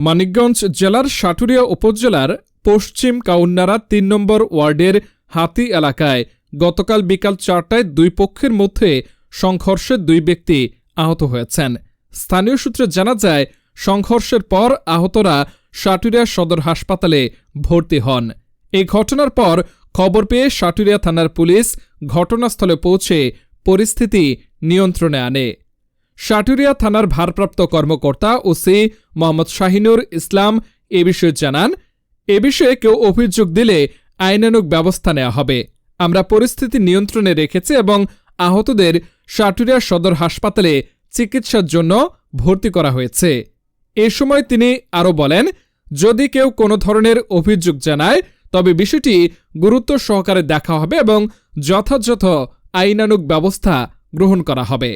মানিকগঞ্জ জেলার সাটুরিয়া উপজেলার পশ্চিম কাউন্নারা ৩ নম্বর ওয়ার্ডের হাতি এলাকায় গতকাল বিকাল ৪টায় দুই পক্ষের মধ্যে সংঘর্ষে ২ ব্যক্তি আহত হয়েছেন। স্থানীয় সূত্রে জানা যায়, সংঘর্ষের পর আহতরা সাটুরিয়া সদর হাসপাতালে ভর্তি হন। এই ঘটনার পর খবর পেয়ে সাটুরিয়া থানার পুলিশ ঘটনাস্থলে পৌঁছে পরিস্থিতি নিয়ন্ত্রণে আনে। সাটুরিয়া থানার ভারপ্রাপ্ত কর্মকর্তা ওসি মোহাম্মদ শাহিনুর ইসলাম এ বিষয়ে জানান, এ বিষয়ে কেউ অভিযোগ দিলে আইনানুগ ব্যবস্থা নেওয়া হবে। আমরা পরিস্থিতি নিয়ন্ত্রণে রেখেছি এবং আহতদের সাটুরিয়া সদর হাসপাতালে চিকিৎসার জন্য ভর্তি করা হয়েছে। এ সময় তিনি আরও বলেন, যদি কেউ কোনো ধরনের অভিযোগ জানায় তবে বিষয়টি গুরুত্ব সহকারে দেখা হবে এবং যথাযথ আইনানুগ ব্যবস্থা গ্রহণ করা হবে।